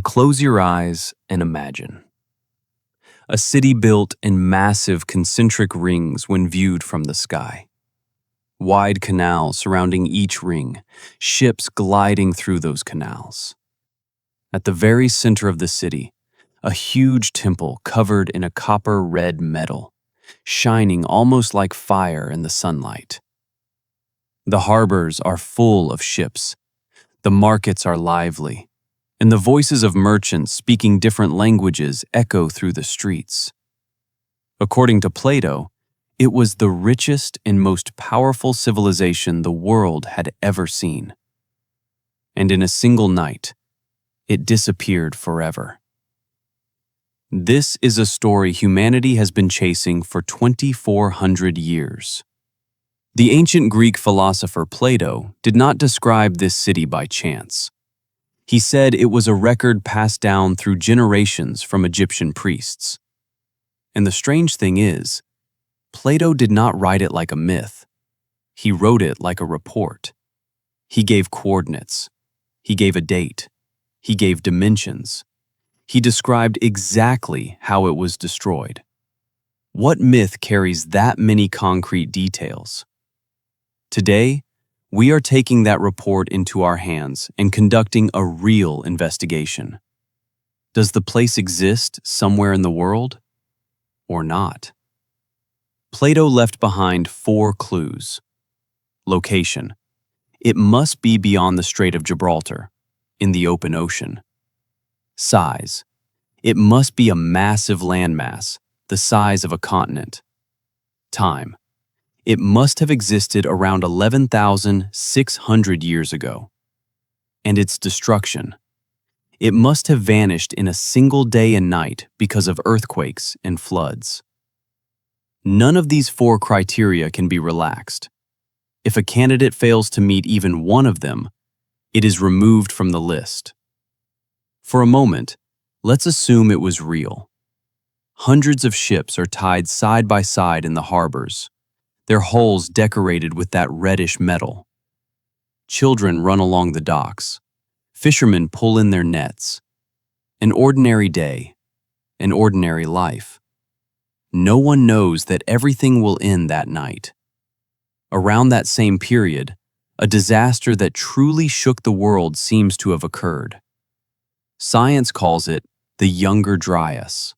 Close your eyes and imagine. A city built in massive concentric rings when viewed from the sky. Wide canals surrounding each ring, ships gliding through those canals. At the very center of the city, a huge temple covered in a copper-red metal, shining almost like fire in the sunlight. The harbors are full of ships. The markets are lively, and the voices of merchants speaking different languages echo through the streets. According to Plato, it was the richest and most powerful civilization the world had ever seen. And in a single night, it disappeared forever. This is a story humanity has been chasing for 2,400 years. The ancient Greek philosopher Plato did not describe this city by chance. He said it was a record passed down through generations from Egyptian priests. And the strange thing is, Plato did not write it like a myth. He wrote it like a report. He gave coordinates. He gave a date. He gave dimensions. He described exactly how it was destroyed. What myth carries that many concrete details? Today, we are taking that report into our hands and conducting a real investigation. Does the place exist somewhere in the world, or not? Plato left behind 4 clues. Location. It must be beyond the Strait of Gibraltar, in the open ocean. Size. It must be a massive landmass, the size of a continent. Time. It must have existed around 11,600 years ago. And its destruction. It must have vanished in a single day and night because of earthquakes and floods. None of these 4 criteria can be relaxed. If a candidate fails to meet even one of them, it is removed from the list. For a moment, let's assume it was real. Hundreds of ships are tied side by side in the harbors, their hulls decorated with that reddish metal. Children run along the docks. Fishermen pull in their nets. An ordinary day, an ordinary life. No one knows that everything will end that night. Around that same period, a disaster that truly shook the world seems to have occurred. Science calls it the Younger Dryas.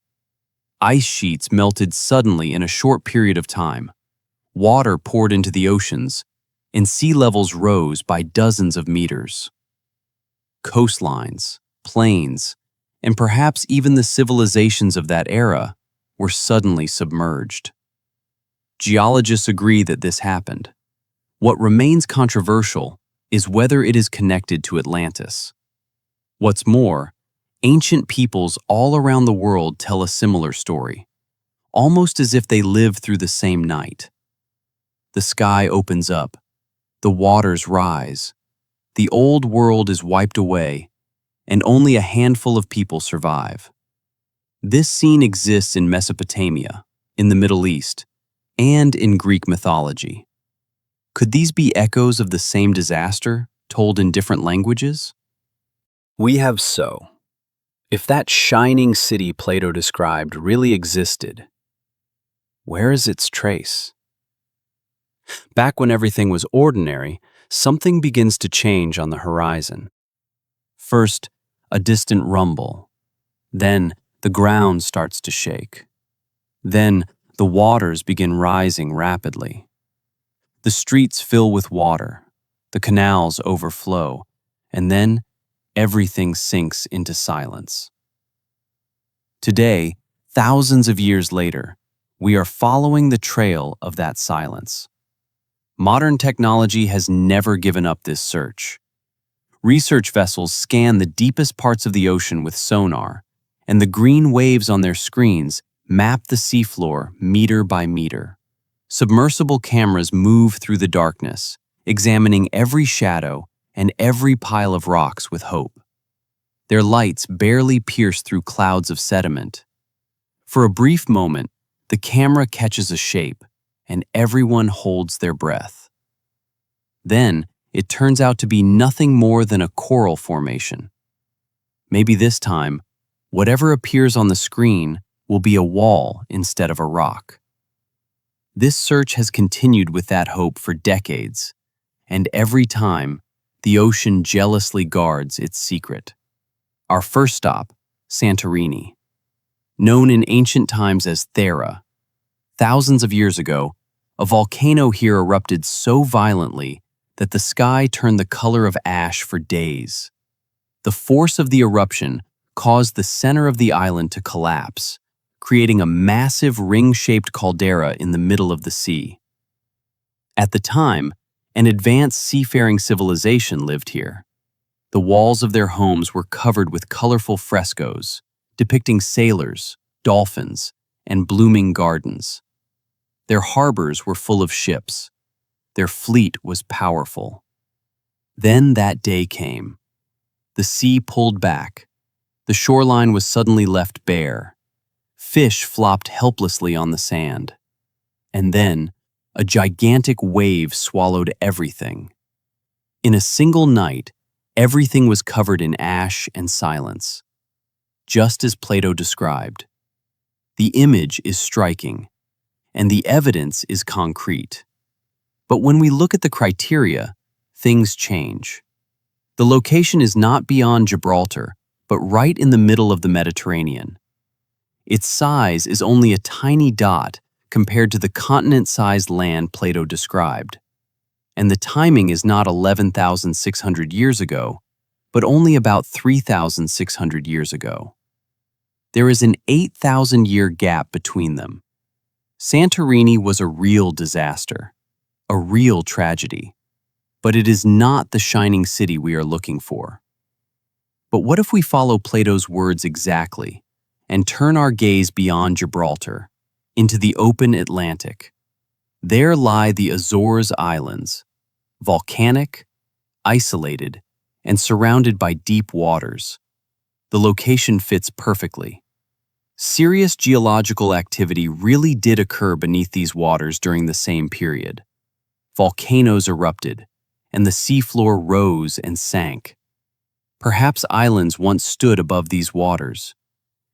Ice sheets melted suddenly in a short period of time. Water poured into the oceans, and sea levels rose by dozens of meters. Coastlines, plains, and perhaps even the civilizations of that era were suddenly submerged. Geologists agree that this happened. What remains controversial is whether it is connected to Atlantis. What's more, ancient peoples all around the world tell a similar story, almost as if they lived through the same night. The sky opens up, the waters rise, the old world is wiped away, and only a handful of people survive. This scene exists in Mesopotamia, in the Middle East, and in Greek mythology. Could these be echoes of the same disaster, told in different languages? We have so. If that shining city Plato described really existed, where is its trace? Back when everything was ordinary, something begins to change on the horizon. First, a distant rumble. Then, the ground starts to shake. Then, the waters begin rising rapidly. The streets fill with water, the canals overflow, and then everything sinks into silence. Today, thousands of years later, we are following the trail of that silence. Modern technology has never given up this search. Research vessels scan the deepest parts of the ocean with sonar, and the green waves on their screens map the seafloor meter by meter. Submersible cameras move through the darkness, examining every shadow and every pile of rocks with hope. Their lights barely pierce through clouds of sediment. For a brief moment, the camera catches a shape, and everyone holds their breath. Then, it turns out to be nothing more than a coral formation. Maybe this time, whatever appears on the screen will be a wall instead of a rock. This search has continued with that hope for decades, and every time, the ocean jealously guards its secret. Our first stop, Santorini. Known in ancient times as Thera, thousands of years ago, a volcano here erupted so violently that the sky turned the color of ash for days. The force of the eruption caused the center of the island to collapse, creating a massive ring-shaped caldera in the middle of the sea. At the time, an advanced seafaring civilization lived here. The walls of their homes were covered with colorful frescoes, depicting sailors, dolphins, and blooming gardens. Their harbors were full of ships. Their fleet was powerful. Then that day came. The sea pulled back. The shoreline was suddenly left bare. Fish flopped helplessly on the sand. And then, a gigantic wave swallowed everything. In a single night, everything was covered in ash and silence, just as Plato described. The image is striking, and the evidence is concrete. But when we look at the criteria, things change. The location is not beyond Gibraltar, but right in the middle of the Mediterranean. Its size is only a tiny dot compared to the continent-sized land Plato described. And the timing is not 11,600 years ago, but only about 3,600 years ago. There is an 8,000-year gap between them. Santorini was a real disaster, a real tragedy, but it is not the shining city we are looking for. But what if we follow Plato's words exactly and turn our gaze beyond Gibraltar, into the open Atlantic? There lie the Azores Islands, volcanic, isolated, and surrounded by deep waters. The location fits perfectly. Serious geological activity really did occur beneath these waters during the same period. Volcanoes erupted, and the seafloor rose and sank. Perhaps islands once stood above these waters,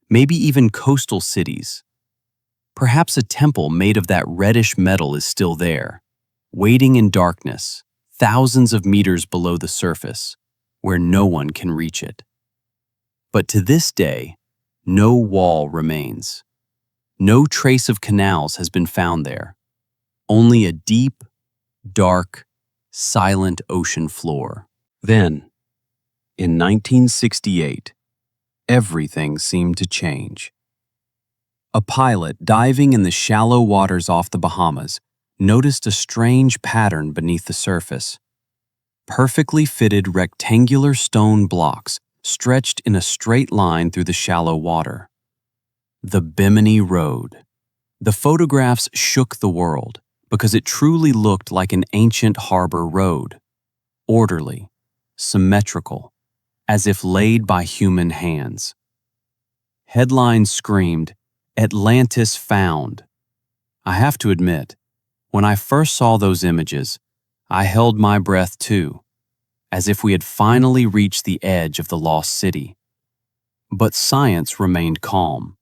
maybe even coastal cities. Perhaps a temple made of that reddish metal is still there, waiting in darkness, thousands of meters below the surface, where no one can reach it. But to this day, no wall remains. No trace of canals has been found there, only a deep, dark, silent ocean floor. Then, in 1968, everything seemed to change. A pilot diving in the shallow waters off the Bahamas noticed a strange pattern beneath the surface. Perfectly fitted rectangular stone blocks stretched in a straight line through the shallow water. The Bimini Road. The photographs shook the world because it truly looked like an ancient harbor road, orderly, symmetrical, as if laid by human hands. Headlines screamed, "Atlantis found." I have to admit, when I first saw those images, I held my breath too, as if we had finally reached the edge of the lost city. But science remained calm.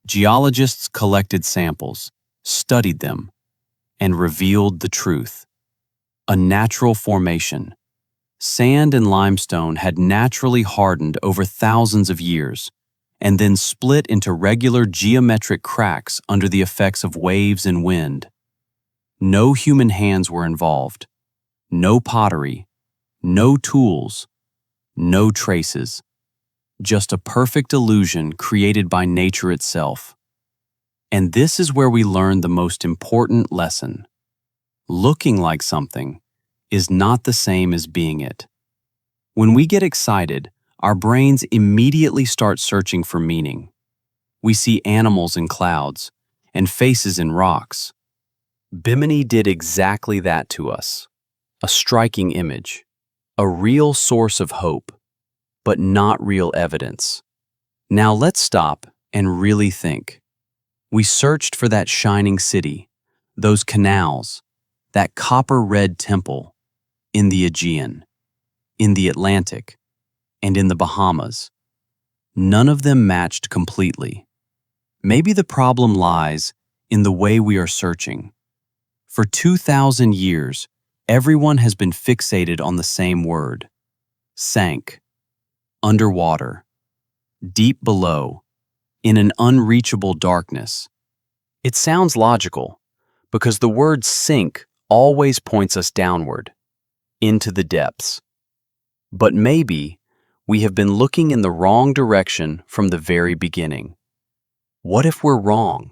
Geologists collected samples, studied them, and revealed the truth. A natural formation. Sand and limestone had naturally hardened over thousands of years, and then split into regular geometric cracks under the effects of waves and wind. No human hands were involved. No pottery. No tools. No traces. Just a perfect illusion created by nature itself. And this is where we learn the most important lesson. Looking like something is not the same as being it. When we get excited, our brains immediately start searching for meaning. We see animals in clouds and faces in rocks. Bimini did exactly that to us. A striking image, a real source of hope, but not real evidence. Now let's stop and really think. We searched for that shining city, those canals, that copper-red temple, in the Aegean, in the Atlantic, and in the Bahamas. None of them matched completely. Maybe the problem lies in the way we are searching. For 2,000 years, everyone has been fixated on the same word: sank, underwater, deep below, in an unreachable darkness. It sounds logical, because the word sink always points us downward, into the depths. But maybe we have been looking in the wrong direction from the very beginning. What if we're wrong?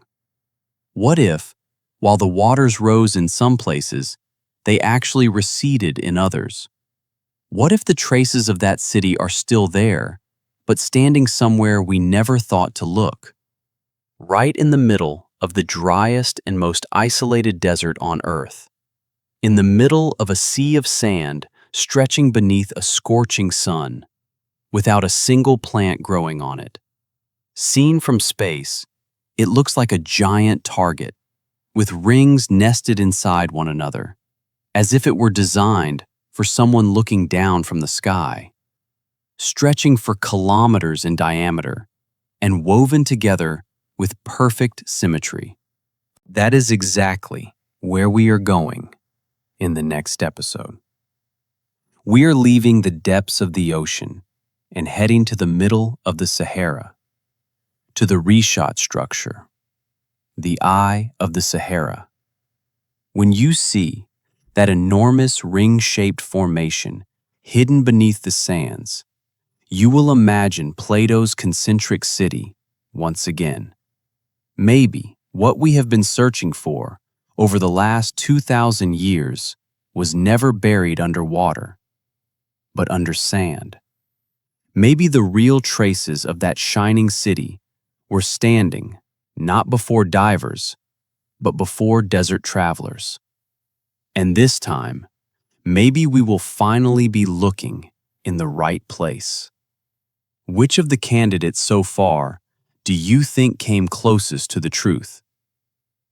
What if, while the waters rose in some places, they actually receded in others? What if the traces of that city are still there, but standing somewhere we never thought to look? Right in the middle of the driest and most isolated desert on Earth. In the middle of a sea of sand stretching beneath a scorching sun, without a single plant growing on it. Seen from space, it looks like a giant target, with rings nested inside one another, as if it were designed for someone looking down from the sky, stretching for kilometers in diameter and woven together with perfect symmetry. That is exactly where we are going in the next episode. We are leaving the depths of the ocean and heading to the middle of the Sahara, to the Richat structure, the Eye of the Sahara. When you see that enormous ring-shaped formation hidden beneath the sands, you will imagine Plato's concentric city once again. Maybe what we have been searching for over the last 2,000 years was never buried under water, but under sand. Maybe the real traces of that shining city were standing not before divers, but before desert travelers. And this time, maybe we will finally be looking in the right place. Which of the candidates so far do you think came closest to the truth?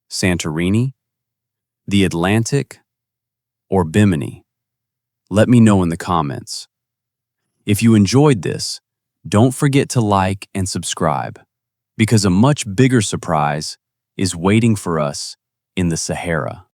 Santorini, the Atlantic, or Bimini? Let me know in the comments. If you enjoyed this, don't forget to like and subscribe, because a much bigger surprise is waiting for us in the Sahara.